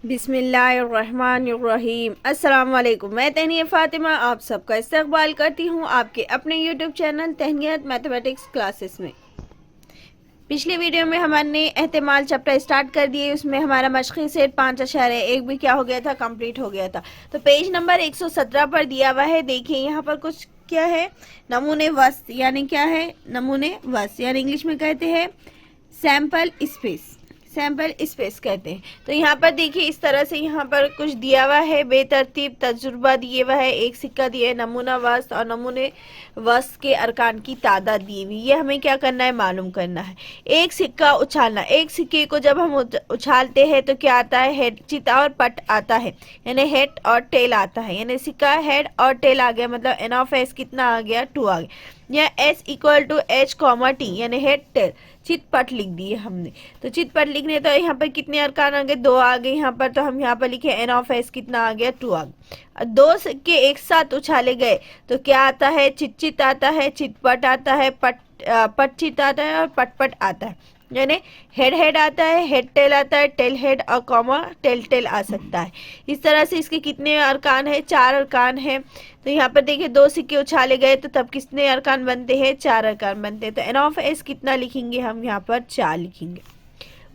बिस्मिल्लाहिर्रहमानिर्रहीम। अस्सलाम वालेकुम। मैं तहनिया फ़ातिमा आप सबका इस्तकबाल करती हूँ आपके अपने यूट्यूब चैनल तहनियत मैथमेटिक्स क्लासेस में। पिछली वीडियो में हमने एहतिमाल चैप्टर स्टार्ट कर दिए। उसमें हमारा मशक़ी सेट 5.1 भी क्या हो गया था, कंप्लीट हो गया था। तो पेज नंबर 117 पर दिया हुआ है। देखिए यहाँ पर कुछ क्या है, नमूने वस्त यानी क्या है, नमूने वस्त यानी इंग्लिश में कहते हैं सैम्पल स्पेस, सैम्पल स्पेस कहते हैं। तो यहाँ पर देखिए इस तरह से यहाँ पर कुछ दिया हुआ है, बेतरतीब तजुर्बा दिए हुआ है, एक सिक्का दिया है, नमूना वस्त और नमूने वस्त के अरकान की तादाद दी हुई। ये हमें क्या करना है, मालूम करना है। एक सिक्का उछालना, एक सिक्के को जब हम उछालते हैं तो क्या आता है, हेड, चिता और पट आता है, यानी हेड और टेल आता है। यानी सिक्का हेड और टेल आ गया, मतलब एन ऑफ एस कितना आ गया, 2 आ गया। या S equal to H comma T यानी हेड टेल, चितपट लिख दिए हमने। तो चितपट लिखने तो यहाँ पर कितने अरकान आ गए, 2 आ गए यहाँ पर। तो हम यहाँ पर लिखे एन ऑफ एस कितना आ गया, 2 आ गया। 2 सिक्के एक साथ उछाले गए तो क्या आता है, चित आता है, चितपट आता है, पट चित आता है और पटपट आता है। यानी हेड हेड आता है, हेड टेल आता है, टेल हेड और कॉमा टेल टेल आ सकता है। इस तरह से इसके कितने अरकान है, 4 अरकान है। तो यहाँ पर देखिए 2 सिक्के उछाले गए तो तब कितने अरकान बनते हैं, 4 अरकान बनते हैं। तो एन ऑफ एस कितना लिखेंगे हम, यहाँ पर 4 लिखेंगे।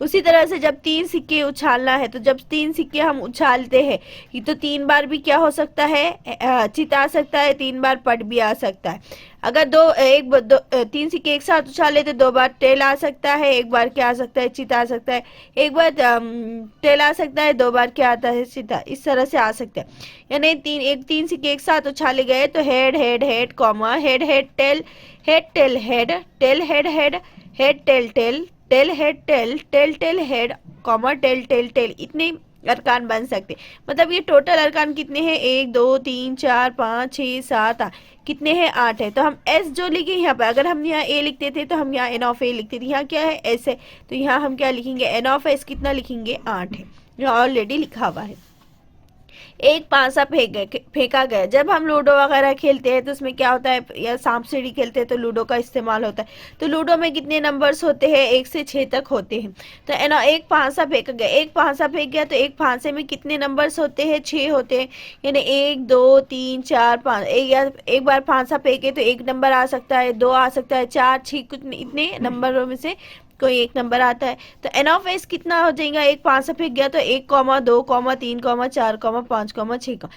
उसी तरह से जब 3 सिक्के उछालना है तो जब 3 सिक्के हम उछालते हैं ये तो 3 बार भी क्या हो सकता है, चित आ सकता है, 3 बार पट भी आ सकता है। अगर 3 सिक्के एक साथ उछाले तो 2 बार टेल आ सकता है, 1 बार क्या आ सकता है, चित आ सकता है, 1 बार टेल आ सकता है, 2 बार क्या आता है, चिता। इस तरह से आ सकता है। यानी 3 सिक्के एक साथ उछाले गए तो head head head comma head head tail, head tail head, tail head head, head tail tail, tail head tail, tail tail head comma tail tail tail, इतने अरकान बन सकते। मतलब ये टोटल अरकान कितने हैं, 1 2 3 4 5 6 7 8, कितने हैं, 8 है। तो हम एस जो लिखे यहाँ पर, अगर हम यहाँ ए लिखते थे तो हम यहाँ एन ऑफ ए लिखते थे, यहाँ क्या है, एस है। तो यहाँ हम क्या लिखेंगे, एन ऑफ एस कितना लिखेंगे, 8 है, यहाँ ऑलरेडी लिखा हुआ है। एक पांसा फेंका गया। जब हम लूडो वगैरह खेलते हैं तो उसमें क्या होता है, या सांप सीढ़ी खेलते हैं तो लूडो का इस्तेमाल होता है। तो लूडो में कितने नंबर्स होते हैं, 1 से 6 तक होते हैं। तो है ना, एक पांसा फेंका गया, एक पांसा फेंक गया तो एक फांसे में कितने नंबर्स होते हैं, 6 होते हैं। यानी 1 2 3 4 5, एक बार फांसा फेंके तो 1 नंबर आ सकता है, 2 आ सकता है, 4 6, कुछ इतने नंबरों में से कोई एक नंबर आता है। तो एन ऑफ एस कितना हो जाएगा, एक 5 से फेंक गया तो 1 2 3 4 5 6।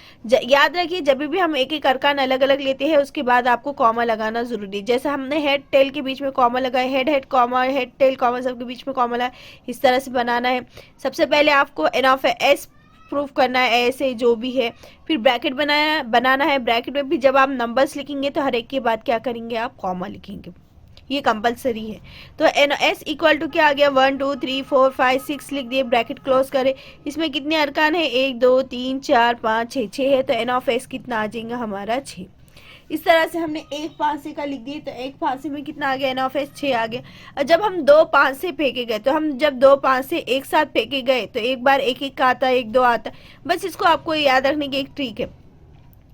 याद रखिए जब भी हम एक एक अरकान अलग अलग लेते हैं उसके बाद आपको कॉमा लगाना जरूरी है। जैसे हमने हेड टेल के बीच में कॉमा लगाया, head head comma, head tail comma, सबके बीच में कॉमा लगाया, इस तरह से बनाना है। सबसे पहले आपको एन ऑफ एस प्रूफ करना है, ऐसे जो भी है। फिर ब्रैकेट बनाना है। ब्रैकेट में भी जब आप नंबर्स लिखेंगे तो हर एक के बाद क्या करेंगे, आप कॉमा लिखेंगे, ये कंपलसरी है। तो एन एस इक्वल टू क्या आ गया, 1 2 3 4 5 6 लिख दिए, ब्रैकेट क्लोज करें। इसमें कितने अरकान है, 1 2 3 4 5 6, 6 है। तो एन ऑफ एस कितना आ जाएगा हमारा, 6। इस तरह से हमने एक पांसे का लिख दिए तो एक पांसे में कितना आ गया, एन ऑफ एस 6 आ गया। और जब हम 2 पांसे फेंके गए तो हम जब 2 पांसे एक साथ फेंके गए तो एक बार एक एक का आता है, 1 2 आता है। बस इसको आपको याद रखने की एक ट्रिक है।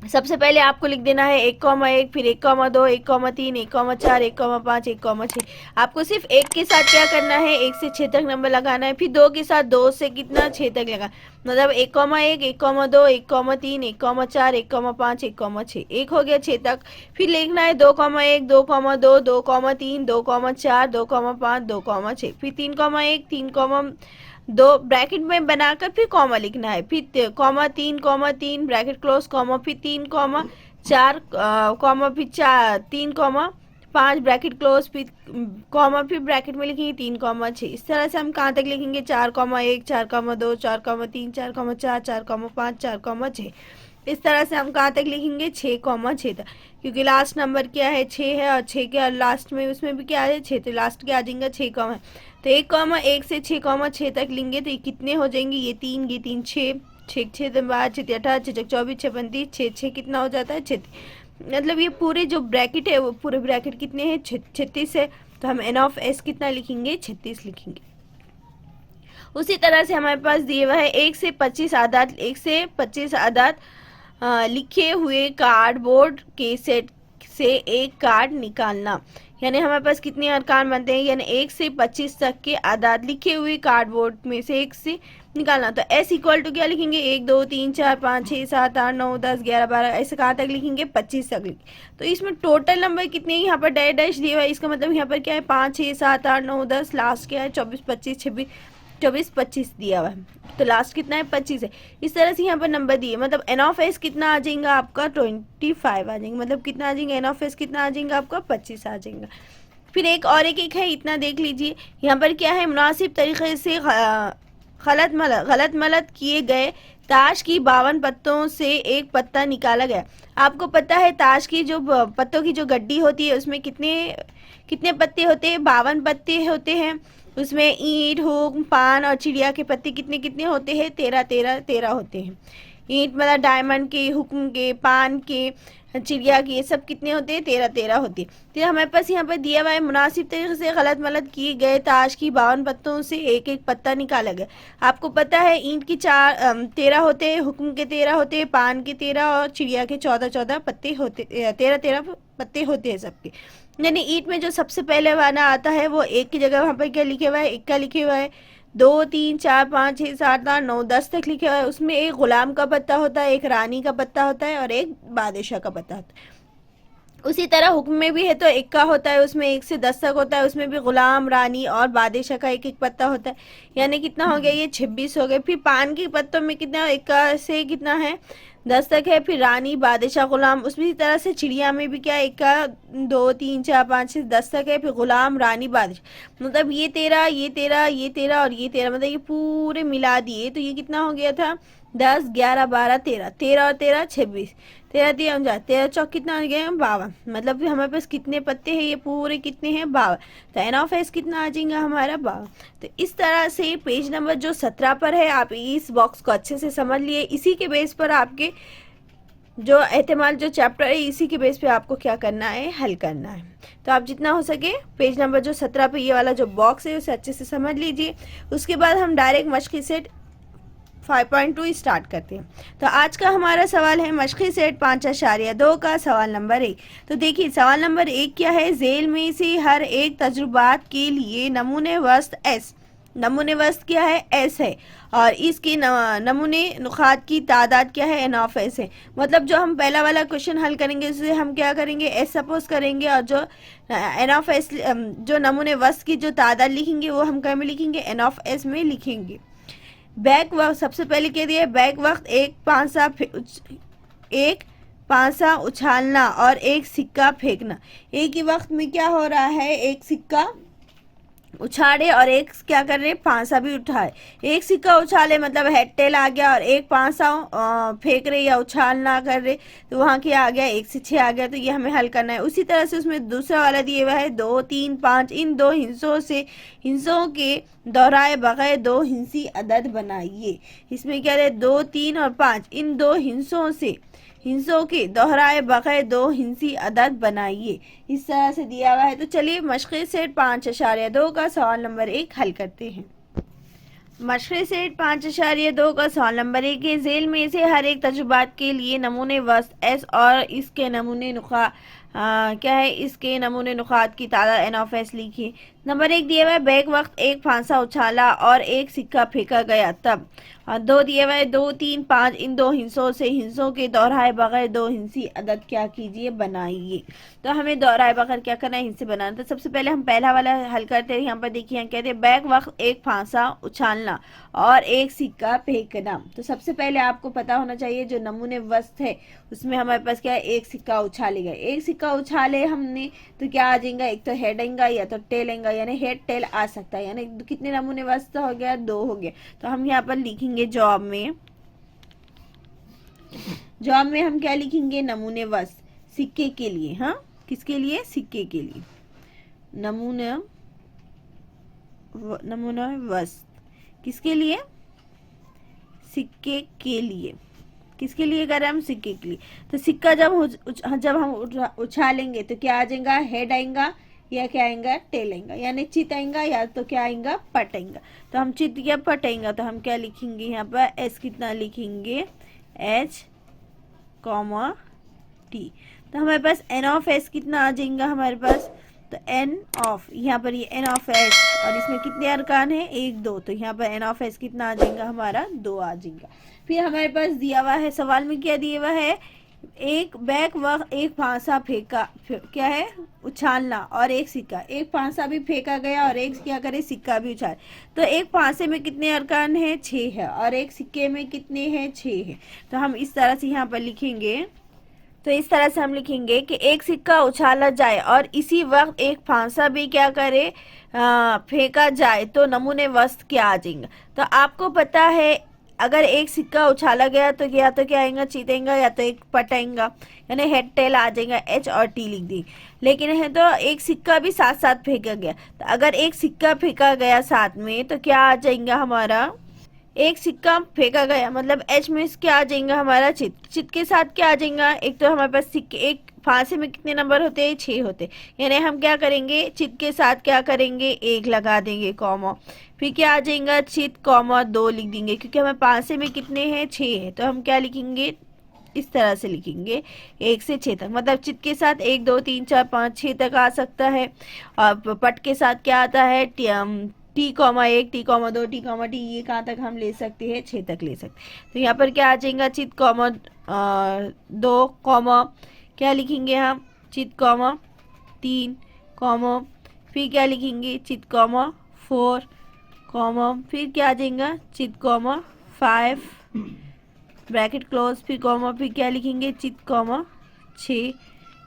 सबसे पहले आपको लिख देना है 1,1, फिर 1,2, 1,3, 1,4, 1,5, 1,6। आपको सिर्फ 1 के साथ क्या करना है, 1 से 6 तक नंबर लगाना है। फिर 2 के साथ 2 से कितना, 6 तक लगा, मतलब 1,1, 1,2, 1,3, 1,4, 1,5, 1,6, 1 हो गया 6 तक। फिर लिखना है 2,1, 2,2, 2,3, 2,4, 2,5, 2,6, फिर 3,1, 3,2 ब्रैकेट में बनाकर फिर कॉमा लिखना है। फिर कॉमा 3, ब्रैकेट क्लोज, कॉमा, फिर 3,4, कॉमा, फिर 3,5 ब्रैकेट क्लोज, फिर कॉमा, फिर ब्रैकेट में लिखेंगे 3,6। इस तरह से हम कहाँ तक लिखेंगे, 4,1, 4,2, 4,3, 4,4, 4,5, 4,6। इस तरह से हम कहाँ तक लिखेंगे, 6,6 तक, क्योंकि लास्ट नंबर क्या है, 6 है, और 6 के लास्ट में उसमें भी क्या है, 6, तो लास्ट क्या आ जाएगा, 6, तो 1,1 से 6,6 तक लेंगे तो ये कितने हो जाएंगे, ये 3 6, 6 12 6 18 6 24 6 35, 6 कितना हो जाता है, 36। मतलब ये पूरे जो ब्रैकेट है वो पूरे ब्रैकेट कितने हैं, 36 है। तो हम एन ऑफ एस कितना लिखेंगे, 36 लिखेंगे। उसी तरह से हमारे पास दिए हुआ है 1 से 25 आदाद, 1 से 25 आदाद लिखे हुए कार्डबोर्ड के सेट से एक कार्ड निकालना। यानी हमारे पास कितने अरकान बनते हैं, यानी 1 से 25 तक के आदाद लिखे हुए कार्डबोर्ड में से 1 से निकालना। तो s इक्वल टू क्या लिखेंगे, 1 2 3 4 5 6 7 8 9 10 11 12, ऐसे कहाँ तक लिखेंगे, 25 तक लिखेंगे। तो इसमें टोटल नंबर कितने हैं, यहाँ पर डैश डैश दिया हुआ है, इसका मतलब यहाँ पर क्या है, 5 6 7 8 9 10, लास्ट क्या है 24 25 26 24 25 दिया हुआ है, तो लास्ट कितना है 25 है। इस तरह से यहाँ पर नंबर दिए, मतलब एन ऑफ एस कितना आ जाएगा आपका 25 आ जाएंगे, मतलब कितना आ जाएगा, एन ऑफ एस कितना आ जाएगा आपका 25 आ जाएगा। फिर एक और एक है, इतना देख लीजिए, यहाँ पर क्या है, मुनासिब तरीके से गलत मलत किए गए ताश की 52 पत्तों से एक पत्ता निकाला गया। आपको पता है ताश की जो पत्तों की जो गड्डी होती है उसमें कितने कितने पत्ते होते हैं, 52 पत्ते होते हैं। उसमें ईंट, हुक्म, पान और चिड़िया के पत्ते कितने कितने होते हैं, 13 होते हैं। ईंट मतलब डायमंड के, हुक्म के, पान के, चिड़िया की, ये सब कितने होते हैं, 13 होती है। तो हमारे पास यहाँ पर दिया हुआ है, मुनासिब तरीके से गलत मलत किए गए ताश की 52 पत्तों से एक एक पत्ता निकाला गया। आपको पता है ईंट की 13 होते हैं, हुक्म के 13 होते हैं, पान के 13 और चिड़िया के 14 पत्ते होते, 13 पत्ते होते हैं सबके। यानी ईंट में जो सबसे पहले वाला आता है वो एक की जगह वहाँ पर क्या लिखे हुआ है, एक का लिखे हुआ है, 2 3 4 5 6 7 8 9 10 तक लिखे हुआ है। उसमें एक गुलाम का पत्ता होता है, एक रानी का पत्ता होता है और एक बादशाह का पत्ता होता है। उसी तरह हुक्म में भी है, तो एक का होता है, उसमें 1 से 10 तक होता है, उसमें भी गुलाम, रानी और बादशाह का एक एक पत्ता होता है। यानी कितना हो गया, ये 26 हो गए। फिर पान के पत्तों में कितना, 1 का से कितना है, 10 तक है। फिर रानी, बादशाह, गुलाम, उसी तरह से चिड़िया में भी क्या, 1 का 2 3 4 5 6 10 तक है। फिर गुलाम, रानी, बादशाह, मतलब ये 13 ये 13 ये 13 और ये 13, मतलब ये पूरे मिला दिए तो ये कितना हो गया था, 10 11 12 13, 13 और 13 26, 13 3 49, 13 चौक कितना आ गया, 52। मतलब हमारे पास कितने पत्ते हैं, ये पूरे कितने हैं, 52। तो एन ऑफ एस कितना आ जाएगा हमारा, 52। तो इस तरह से पेज नंबर जो 17 पर है, आप इस बॉक्स को अच्छे से समझ लिए। इसी के बेस पर आपके जो एहतमाल जो चैप्टर है, इसी के बेस पे आपको क्या करना है, हल करना है। तो आप जितना हो सके पेज नंबर जो 17 पे ये वाला जो बॉक्स है उसे अच्छे से समझ लीजिए। उसके बाद हम डायरेक्ट मश्की सेट 5.2 स्टार्ट करते हैं। तो आज का हमारा सवाल है मश्की सेट 5.2 का सवाल नंबर 1। तो देखिए सवाल नंबर 1 क्या है, झेल में से हर एक तजुर्बात के लिए नमूने वस्त एस, नमूने वस्त क्या है, एस है, और इसके नमूने नुकात की तादाद क्या है, एन ऑफ एस है। मतलब जो हम पहला वाला क्वेश्चन हल करेंगे उसे हम क्या करेंगे, एस सपोज करेंगे, और जो एन ऑफ एस, जो नमूने वस्त की जो तादाद लिखेंगे वो हम क्या में लिखेंगे, एन ऑफ एस में लिखेंगे। बैक वक्त सबसे पहले क्या दिया है, बैक वक्त एक पांसा उछालना और एक सिक्का फेंकना। एक ही वक्त में क्या हो रहा है, एक सिक्का उछाले और एक क्या कर रहे, पांसा भी उठाए। एक सिक्का उछाले मतलब हेड टेल आ गया, और एक पांसा फेंक रहे या उछालना कर रहे तो वहाँ क्या आ गया, 1 से 6 आ गया। तो ये हमें हल करना है। उसी तरह से उसमें दूसरा वाला दिया हुआ है 2 3 5, इन दो हिस्सों से हिस्सों के दोहराए बगैर 2 हिंसी अदद बनाइए। इसमें क्या है, 2 3 और 5, इन 2 हिस्सों से हिंसों के दोहराए बगैर 2 हिंसी अदद बनाइए। इस तरह से दिया हुआ है। तो चलिए मश्की सेट 5.2 का सवाल नंबर 1 हल करते हैं। मश्की सेट 5.2 का सवाल नंबर 1 है, झेल में से हर एक तजुर्बात के लिए नमूने वस्त एस और इसके नमूने क्या है, इसके नमूने नुकात की तादाद एन ऑफ एस लिखिए। नंबर 1 दिया हुआ है, बैक वक्त एक फांसा उछाला और एक सिक्का फेंका गया तब। और 2 दिया हुआ है, 2 3 5, इन 2 हिस्सों से हिस्सों के दोहराए बगैर 2 हिंसी अदद क्या कीजिए, बनाइए। तो हमें दोहराए बगैर क्या करना है, हिस्से बनाना। तो सबसे पहले हम पहला वाला हल करते हैं। यहाँ पर देखिए कहते हैं बैक वक्त एक फांसा उछालना और एक सिक्का फेंकना। तो सबसे पहले आपको पता होना चाहिए जो नमूने वस्त है उसमें हमारे पास क्या है, एक सिक्का उछाले गए। एक सिक्का उछाले हमने तो क्या आ जाएगा, एक तो हेड आएगा या तो टेल आएगा, यानी हेड टेल आ सकता है। यानी कितने नमूने वस्त हो गया, 2 हो गया। तो हम यहाँ पर लिखेंगे जवाब में हम क्या लिखेंगे, नमूने वस्त सिक्के के लिए। हाँ, किसके लिए, सिक्के के लिए। नमूना वस्त किसके लिए, सिक्के के लिए। किसके लिए कर रहे हैं हम, सिक्के के लिए। तो सिक्का जब हम उछालेंगे तो क्या आ जाएगा, हेड आएगा या क्या आएगा, टेल आएगा। यानी चित आएगा या तो क्या आएगा, पट आएगा। तो हम चित या पट आएगा तो हम क्या लिखेंगे यहाँ पर, एस कितना लिखेंगे, H, T। तो हमारे पास एन ऑफ एस कितना आ जाएगा, हमारे पास तो एन ऑफ, यहाँ पर ये एन ऑफ एस, और इसमें कितने अरकान हैं, 1 2, तो यहाँ पर एन ऑफ एस कितना आ जाएगा हमारा, 2 आ जाएगा। फिर हमारे पास दिया हुआ है, सवाल में क्या दिया हुआ है, एक बैक व एक फांसा फेंका, क्या है, उछालना, और एक सिक्का, एक फांसा भी फेंका गया और एक क्या करे, सिक्का भी उछाल। तो एक फांसे में कितने अरकान हैं, 6 है, और एक सिक्के में कितने हैं, 6 है। तो हम इस तरह से यहाँ पर लिखेंगे, तो इस तरह से हम लिखेंगे कि एक सिक्का उछाला जाए और इसी वक्त एक फांसा भी क्या करे, फेंका जाए, तो नमूने वस्त क्या आ जाएंगे। तो आपको पता है अगर एक सिक्का उछाला गया तो या तो क्या आएगा, चीतेगा, या तो एक पट आएगा, यानी हेड टेल आ जाएगा, एच और टी लिख दी। लेकिन है तो एक सिक्का भी साथ साथ फेंका गया, तो अगर एक सिक्का फेंका गया साथ में तो क्या आ जाएगा हमारा, एक सिक्का फेंका गया मतलब एच में क्या आ जाएगा हमारा, चित, चित के साथ क्या आ जाएगा, एक तो हमारे पास सिक्के, एक फांसे में कितने नंबर होते हैं, 6 होते, यानी हम क्या करेंगे, चित के साथ क्या करेंगे, 1 लगा देंगे कॉमा, फिर क्या आ जाएगा, चित कॉमा 2 लिख देंगे, क्योंकि हमें फांसे में कितने हैं, 6 है, तो हम क्या लिखेंगे, इस तरह से लिखेंगे 1 से 6 तक, मतलब चित के साथ 1 2 3 4 5 6 तक आ सकता है। और पट के साथ क्या आता है, T comma 1 T comma 2 T comma T, ये कहाँ तक हम ले सकते हैं, 6 तक ले सकते हैं। तो यहाँ पर क्या आ जाएगा, चित कॉमा 2 कॉमा क्या लिखेंगे हम, चित कॉमा 3 कॉमा, फिर क्या लिखेंगे, चित कॉमा 4 कॉमा, फिर क्या आ जाएगा, चित कॉमा 5 ब्रैकेट क्लोज, फिर कॉमा, फिर क्या लिखेंगे, चित कॉमा 6,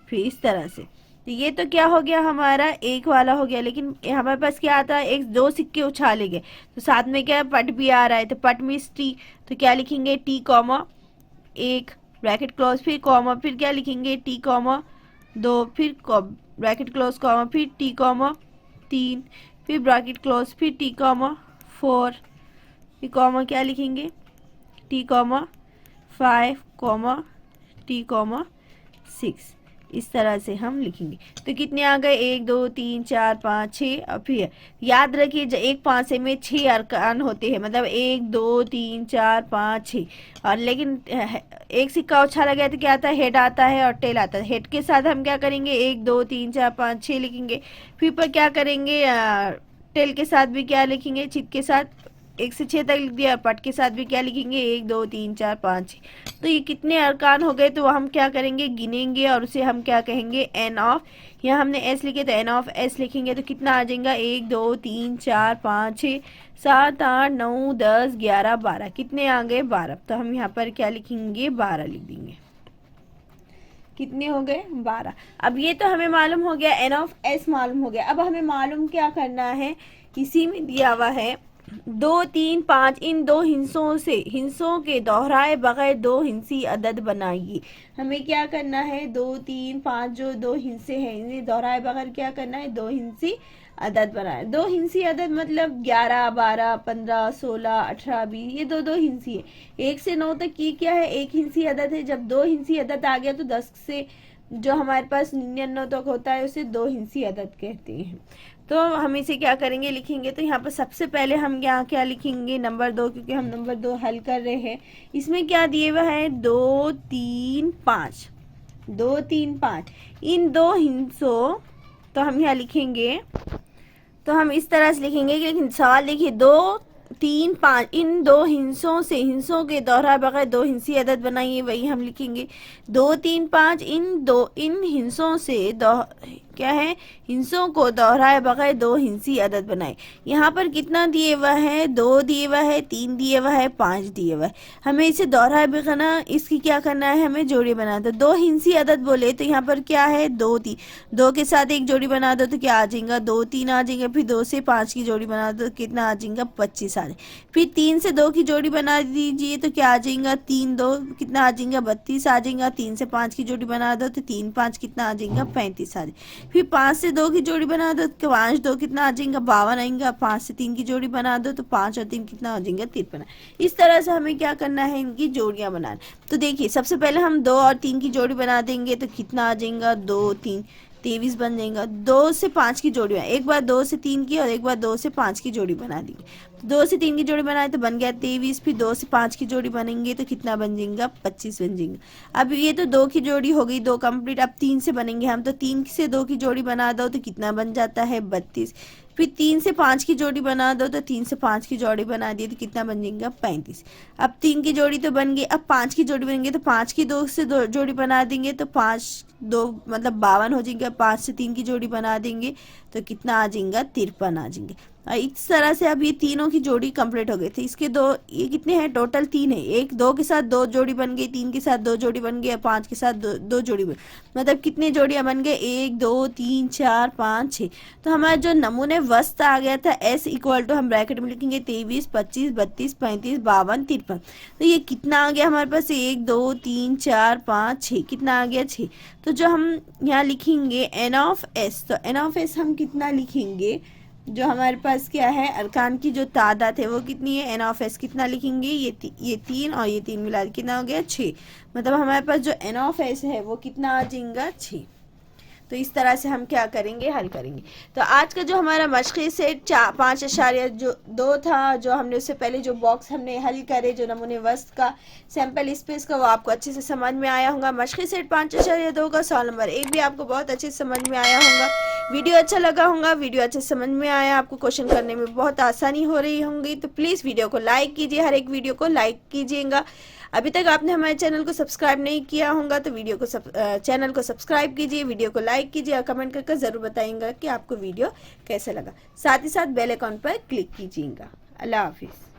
फिर इस तरह से। तो ये तो क्या हो गया हमारा, एक वाला हो गया। लेकिन हमारे पास क्या आता है, एक 2 सिक्के उछाले गए, तो साथ में क्या पट भी आ रहा है, तो पट मीन्स टी, तो क्या लिखेंगे, टी कॉमा 1 ब्रैकेट क्लोज, फिर कॉमा, फिर क्या लिखेंगे, टी कॉमा 2, फिर ब्रैकेट क्लोज कॉमा, फिर टी कॉमा 3, फिर ब्रैकेट क्लोज, फिर टी कॉमा 4, फिर कॉमा क्या लिखेंगे, T comma 5 comma T comma 6, इस तरह से हम लिखेंगे। तो कितने आ गए, 1 2 3 4 5 6, और फिर याद रखिए एक फांसे में 6 अरकान होते हैं, मतलब 1 2 3 4 5 6, और लेकिन एक सिक्का उछाला गया तो क्या आता है, हेड आता है और टेल आता है। हेड के साथ हम क्या करेंगे, 1 2 3 4 5 6 लिखेंगे, फिर पर क्या करेंगे, टेल के साथ भी क्या लिखेंगे, चित के साथ 1 से 6 तक लिख दिया, पट के साथ भी क्या लिखेंगे, 1 2 3 4 5 6। तो ये कितने अरकान हो गए, तो हम क्या करेंगे, गिनेंगे, और उसे हम क्या कहेंगे, एन ऑफ, यहाँ हमने एस लिखे तो एन ऑफ एस लिखेंगे, तो कितना आ जाएगा, 1 2 3 4 5 6 7 8 9 10 11 12, कितने आ गए, 12। तो हम यहाँ पर क्या लिखेंगे, 12 लिख देंगे। कितने हो गए, 12। अब ये तो हमें मालूम हो गया, एन ऑफ एस मालूम हो गया। अब हमें मालूम क्या करना है, इसी में दिया हुआ है 2 3 5, इन 2 हिस्सों से, हिस्सों के दोहराए बगैर 2 हिंसी अदद बनाइए। हमें क्या करना है, 2 3 5 जो 2 हिस्से हैं इन्हें दोहराए बगैर क्या करना है, 2 हिंसी अदद बनाए। 2 हिंसी अदद मतलब 11 12 15 16 18 20, ये 2 हिंसी है। 1 से 9 तक ये क्या है, 1 हिंसी अदद है। जब 2 हिंसी अदद आ गया तो 10 से जो हमारे पास 99 तक होता है उसे 2 हिंसी अदद कहते हैं। तो हम इसे क्या करेंगे, लिखेंगे। तो यहाँ पर सबसे पहले हम यहाँ क्या लिखेंगे, नंबर 2, क्योंकि हम नंबर 2 हल कर रहे हैं। इसमें क्या दिए हुआ है, 2 3 5, 2 3 5, इन 2 हिस्सों, तो हम यहाँ लिखेंगे, तो हम इस तरह से लिखेंगे। लेकिन सवाल देखिए, 2 3 5, इन 2 हिस्सों से, हिस्सों के दोहरा बगैर 2 हिंसी अदद बनाइए, वही हम लिखेंगे। 2 3 5, इन हिस्सों से क्या है, हिस्सों को दोहराए बगैर 2 हिंसी अदद बनाए। यहाँ पर कितना दिए हुआ है, 2 दिए हुआ है, 3 दिए हुआ है, 5 दिए हुआ है। हमें इसे दोहराए बगैर इसकी क्या करना है, हमें जोड़ी बनाना। तो 2 हिंसी अदद बोले तो यहाँ पर क्या है, 2 3, 2 के साथ एक जोड़ी बना दो तो क्या आ जाएगा, 2 3 आ जाएगा। फिर 2 से 5 की जोड़ी बना दो तो कितना आ जाएगा, 25 आ जाएगा। फिर 3 से 2 की जोड़ी बना दीजिए तो क्या आ जाएगा, 3 2 कितना आ जाएगा, 32 आ जाएगा। 3 से 5 की जोड़ी बना दो तो 3 5 कितना आ जाएगा, 35 आ जाएगा। फिर 5 से 2 की जोड़ी बना दो तो 5 2 कितना आ जाएगा, 52 आएगा। 5 से 3 की जोड़ी बना दो तो 5 और 3 कितना हो जाएगा, 53। इस तरह से हमें क्या करना है, इनकी जोड़ियां बनाना। तो देखिए सबसे पहले हम 2 और 3 की जोड़ी बना देंगे तो कितना आ जाएगा, 2 3, 23 बन जाएगा। 2 से 5 की जोड़ी है, एक बार 2 से 3 की और एक बार 2 से 5 की जोड़ी बना दी। 2 से 3 की जोड़ी बनाए तो बन गया 23, फिर 2 से 5 की जोड़ी बनेंगे तो कितना बन जाएगा 25 बन जाएगा। अब ये तो 2 की जोड़ी हो गई, 2 कंप्लीट। अब 3 से बनेंगे हम, तो 3 से 2 की जोड़ी बना दो तो कितना बन जाता है 32। फिर 3 से 5 की जोड़ी बना दो, तो 3 से 5 की जोड़ी बना दी तो कितना बन जाएगा 35। अब 3 की जोड़ी तो बन गई, अब 5 की जोड़ी बनेंगे तो 5 की 2 से 2 जोड़ी बना देंगे तो 5 2 मतलब 52 हो जाएंगे। 5 से 3 की जोड़ी बना देंगे तो कितना आ जाएगा 53 आ जाएंगे। और इस तरह से अब ये तीनों की जोड़ी कंप्लीट हो गई थी। इसके दो, ये कितने हैं टोटल 3 है। एक 2 के साथ 2 जोड़ी बन गई, 3 के साथ 2 जोड़ी बन गई, 5 के साथ 2 जोड़ी बन, मतलब कितनी जोड़ियां बन गए 1 2 3 4 5 6। तो हमारा जो नमूने वस्त आ गया था S इक्वल टू, हम ब्रैकेट में लिखेंगे 23 25 32 35 52 53। तो ये कितना आ गया हमारे पास 1 2 3 4 5 6, कितना आ गया 6। तो जो हम यहाँ लिखेंगे n ऑफ s, तो n ऑफ s हम कितना लिखेंगे, जो हमारे पास क्या है अरकान की जो तादाद है वो कितनी है, n ऑफ s कितना लिखेंगे, ये 3 और ये 3 मिला कितना हो गया 6। मतलब हमारे पास जो n ऑफ s है वो कितना आ जाएगा 6। तो इस तरह से हम क्या करेंगे, हल करेंगे। तो आज का जो हमारा मशक़ी सेट 5.2 था, जो हमने उससे पहले जो बॉक्स हमने हल करे, जो नमूने वस्त का सैम्पल स्पेस का, वो आपको अच्छे से समझ में आया होगा। मशक़ी सेट 5.2 का सवाल नंबर 1 भी आपको बहुत अच्छे से समझ में आया होगा। वीडियो अच्छा लगा होगा, वीडियो अच्छे से समझ में आया, आपको क्वेश्चन करने में बहुत आसानी हो रही होंगी। तो प्लीज़ वीडियो को लाइक कीजिए, हर एक वीडियो को लाइक कीजिएगा। अभी तक आपने हमारे चैनल को सब्सक्राइब नहीं किया होगा तो चैनल को सब्सक्राइब कीजिए, वीडियो को लाइक कीजिए और कमेंट करके ज़रूर बताइएगा कि आपको वीडियो कैसा लगा। साथ ही साथ बेल आइकॉन पर क्लिक कीजिएगा। अल्लाह हाफिज़।